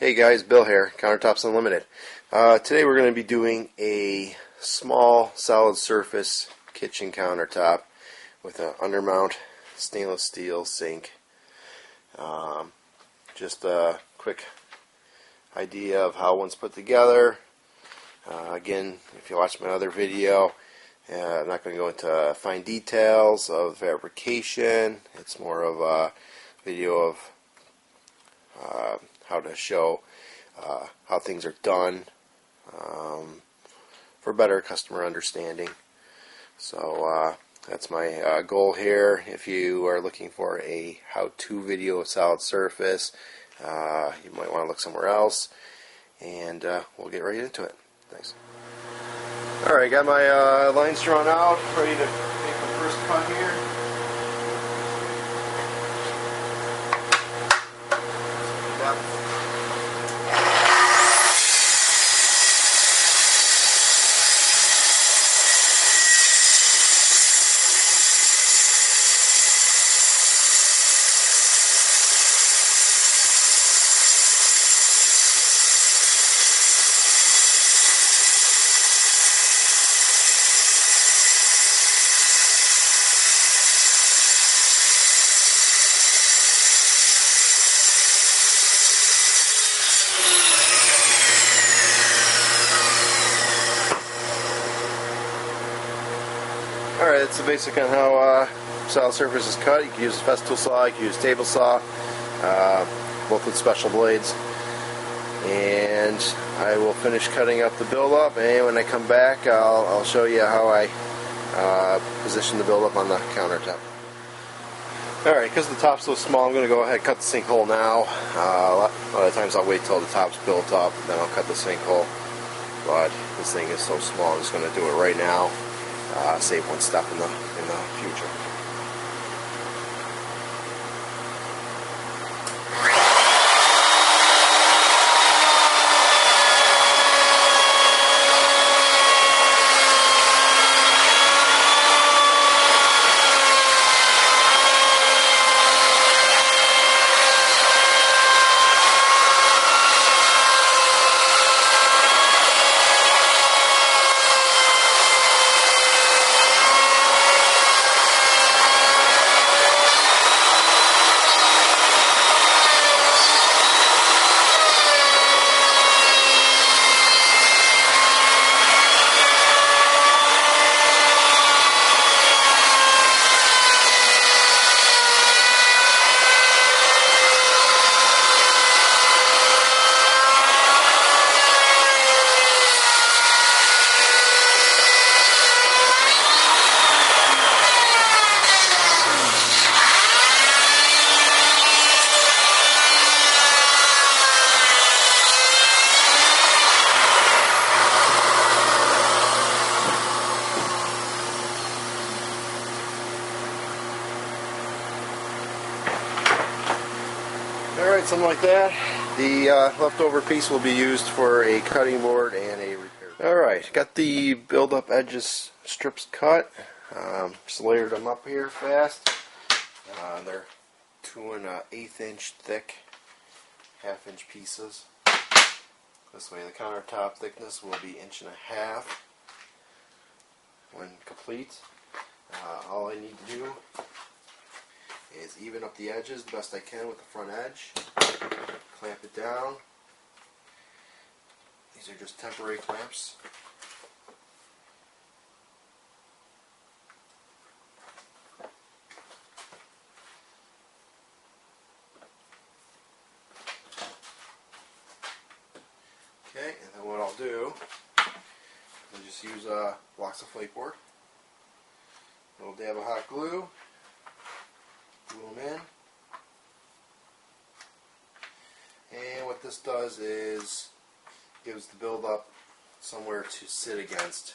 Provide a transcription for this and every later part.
Hey guys, Bill here, Countertops Unlimited. Today we're going to be doing a small solid surface kitchen countertop with an undermount stainless steel sink. Just a quick idea of how one's put together. Again, if you watch my other video, I'm not going to go into fine details of fabrication. It's more of a video of how to show how things are done for better customer understanding. So that's my goal here. If you are looking for a how-to video of solid surface, you might want to look somewhere else, and we'll get right into it. Thanks. Alright, got my lines drawn out, ready to make the first cut here. Alright, that's the basic on how solid surface is cut. You can use a festool saw, you can use table saw, both with special blades. And I will finish cutting up the build-up, and when I come back I'll show you how I position the build-up on the countertop. Alright, because the top's so small, I'm going to go ahead and cut the sinkhole now. A lot of times I'll wait till the top's built up, then I'll cut the sinkhole. But this thing is so small, I'm just going to do it right now. Save one step in the future. Alright, something like that. The leftover piece will be used for a cutting board and a repair. Alright, got the build-up edges strips cut. Just layered them up here fast. They're 2 1/8 inch thick, 1/2 inch pieces. This way the countertop thickness will be 1.5 inches when complete. All I need to do is even up the edges the best I can with the front edge. Clamp it down. These are just temporary clamps. Okay, and then what I'll do, I'll just use blocks of flake board, a little dab of hot glue, glue them in, and what this does is gives the build-up somewhere to sit against,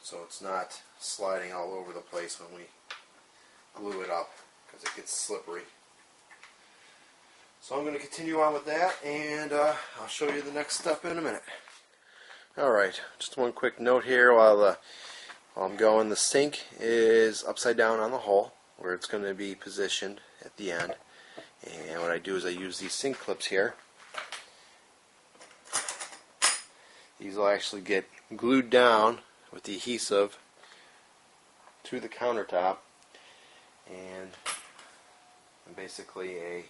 so it's not sliding all over the place when we glue it up, because it gets slippery. So I'm going to continue on with that, and I'll show you the next step in a minute. Alright, just one quick note here while I'm going. The sink is upside down on the hole where it's going to be positioned at the end, and what I do is I use these sink clips here, these will actually get glued down with the adhesive to the countertop, and basically a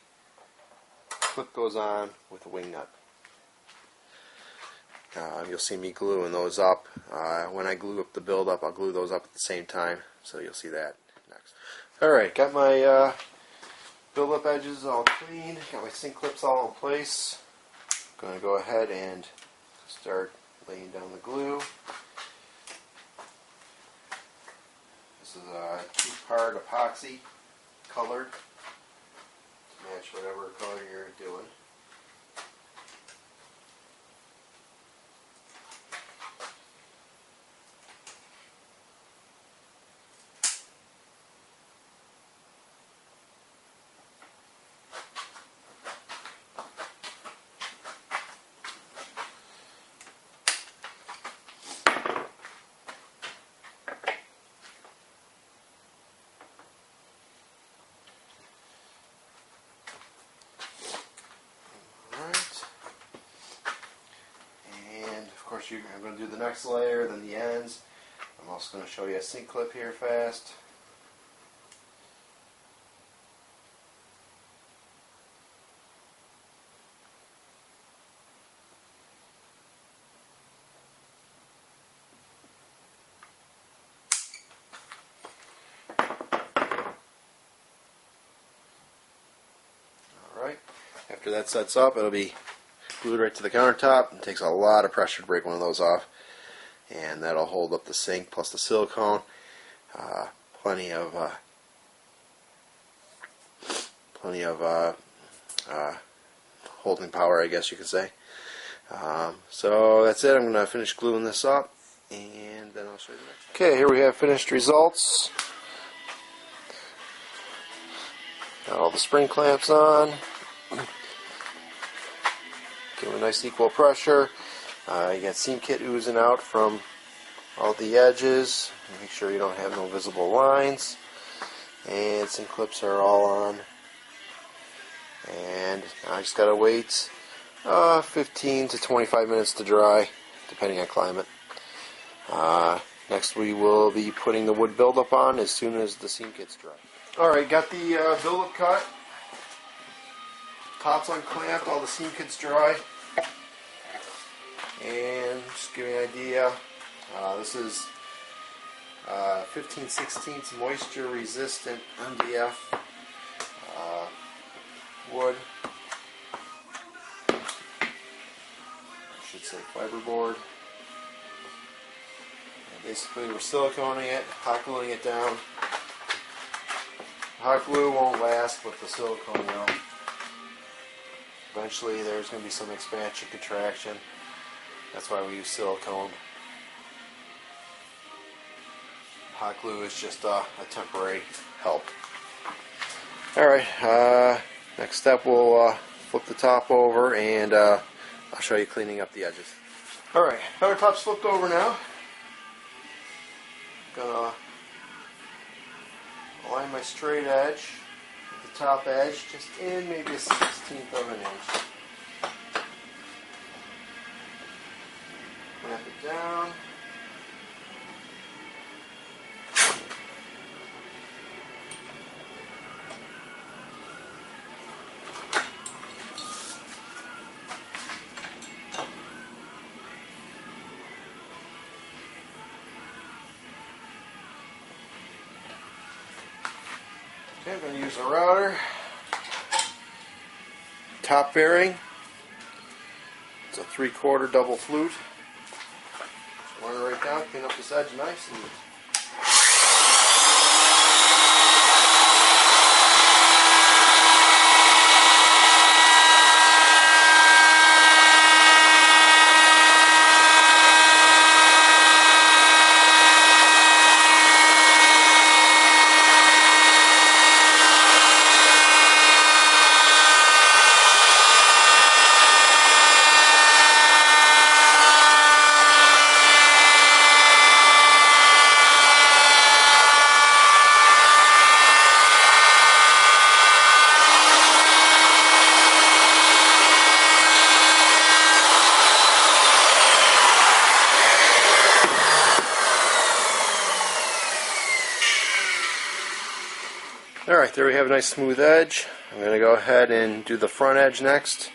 clip goes on with a wing nut. You'll see me gluing those up. When I glue up the build-up, I'll glue those up at the same time, so you'll see that next. Alright, got my build-up edges all clean, got my sink clips all in place. I'm going to go ahead and start laying down the glue. This is a 2-part epoxy, colored, to match whatever color you're doing. Of course, I'm going to do the next layer, then the ends. I'm also going to show you a sink clip here fast. Alright, after that sets up, it'll be glued right to the countertop. It takes a lot of pressure to break one of those off, and that'll hold up the sink plus the silicone. Plenty of holding power, I guess you could say. So that's it. I'm going to finish gluing this up, and then I'll show you the next. Okay, here we have finished results. Got all the spring clamps on. Give them a nice equal pressure. You got seam kit oozing out from all the edges. Make sure you don't have no visible lines. And sink clips are all on. And I just gotta wait 15 to 25 minutes to dry, depending on climate. Next we will be putting the wood buildup on as soon as the seam kit's dry. Alright, got the buildup cut. Tops unclamped, all the seam kit's dry. And just to give you an idea, this is 15/16 moisture resistant MDF wood. I should say fiberboard. And basically we're siliconing it, hot gluing it down. Hot glue won't last, but the silicone will. Eventually there's going to be some expansion, contraction. That's why we use silicone. Hot glue is just a temporary help. Alright, next step we'll flip the top over, and I'll show you cleaning up the edges. Alright, countertop's flipped over now. Gonna align my straight edge with the top edge just in maybe a 1/16 of an inch. Clamp it down. Okay, I'm going to use a router. Top bearing. It's a 3/4 double flute. Run it right down, clean up this edge nice and Alright, there we have a nice smooth edge. I'm going to go ahead and do the front edge next,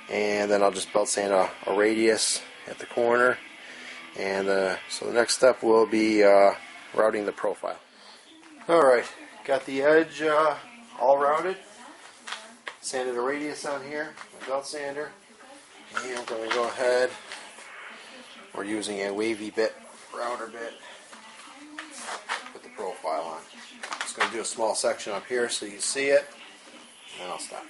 and then I'll just belt sand a radius at the corner. And so the next step will be routing the profile. Alright, got the edge all routed. Sanded a radius on here, my belt sander. And I'm going to go ahead, we're using a wavy bit, router bit, put the profile on. Just going to do a small section up here so you see it, and then I'll stop.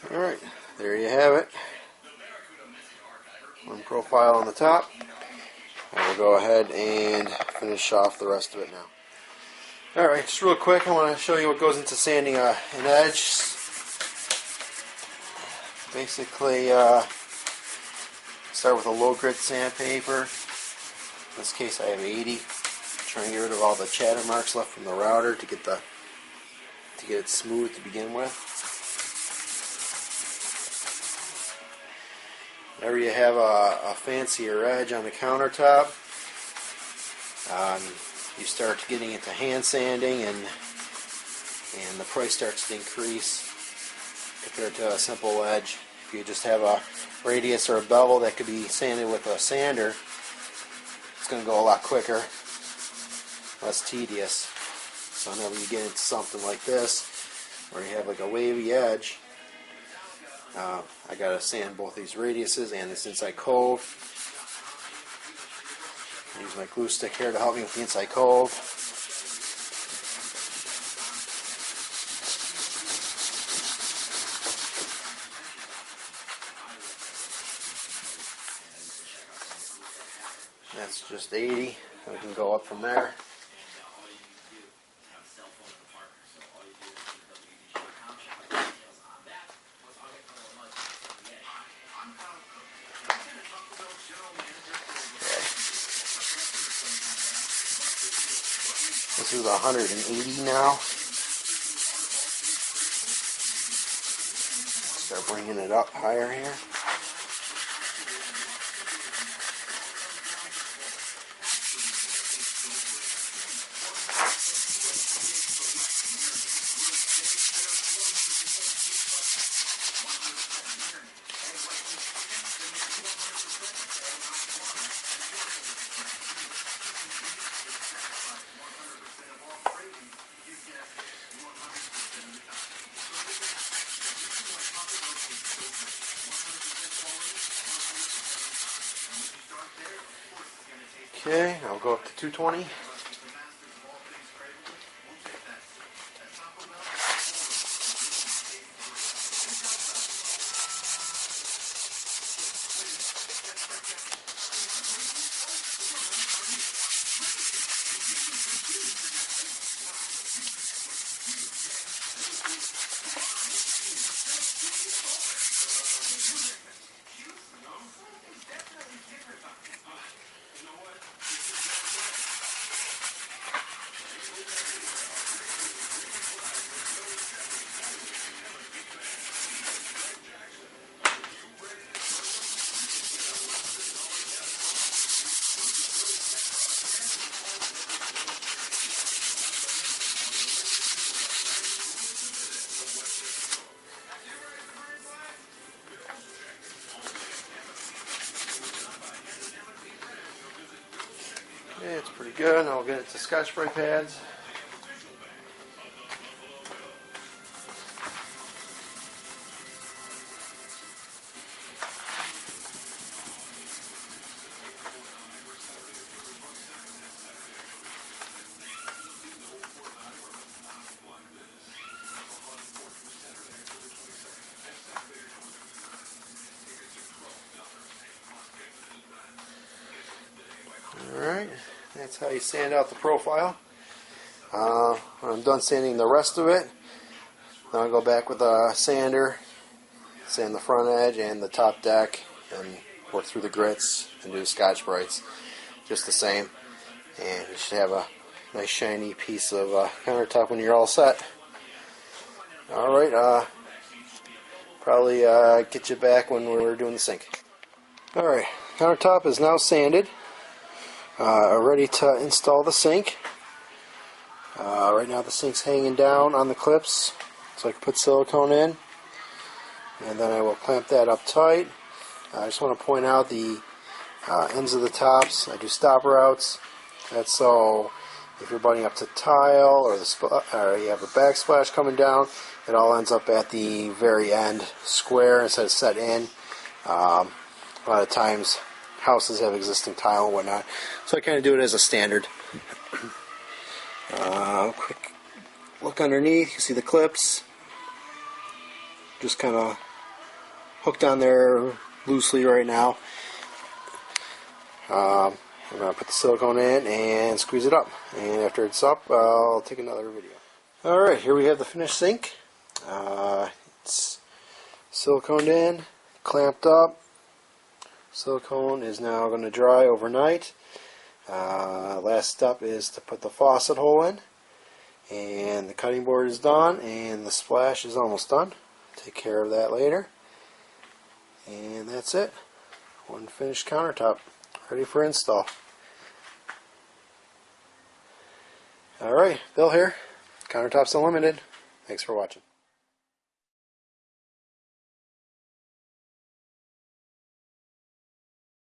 Alright, there you have it. One profile on the top. And we'll go ahead and finish off the rest of it now. Alright, just real quick, I want to show you what goes into sanding an edge. Basically, start with a low grit sandpaper. In this case I have 80. Try and get rid of all the chatter marks left from the router to get it smooth to begin with. Whenever you have a fancier edge on the countertop, you start getting into hand sanding, and the price starts to increase compared to a simple edge. If you just have a radius or a bevel that could be sanded with a sander, it's going to go a lot quicker, less tedious. So whenever you get into something like this, where you have like a wavy edge, I gotta sand both these radiuses and this inside cove. I use my glue stick here to help me with the inside cove. That's just 80. We can go up from there. This is 180 now. Start bringing it up higher here. Okay, I'll go up to 220. Okay, it's pretty good. Now we'll get it to Scotch spray pads. that's how you sand out the profile. When I'm done sanding the rest of it, then I'll go back with a sander, sand the front edge and the top deck, and work through the grits and do the Scotch-Brites just the same. And you should have a nice shiny piece of countertop when you're all set. Alright, probably get you back when we're doing the sink. Alright, countertop is now sanded. Ready to install the sink. Right now the sink's hanging down on the clips, so I can put silicone in, and then I will clamp that up tight. I just want to point out the ends of the tops. I do stop routes. That's so if you're butting up to tile or you have a backsplash coming down, it all ends up at the very end square instead of set in. A lot of times houses have existing tile and whatnot, so I kind of do it as a standard. Quick look underneath, you see the clips just kind of hooked on there loosely right now. I'm going to put the silicone in and squeeze it up, and after it's up I'll take another video. Alright, here we have the finished sink. It's siliconed in, clamped up. Silicone is now going to dry overnight. Last step is to put the faucet hole in, and the cutting board is done, and the splash is almost done. Take care of that later. And that's it. One finished countertop, ready for install. Alright, Bill here, Countertops Unlimited. Thanks for watching.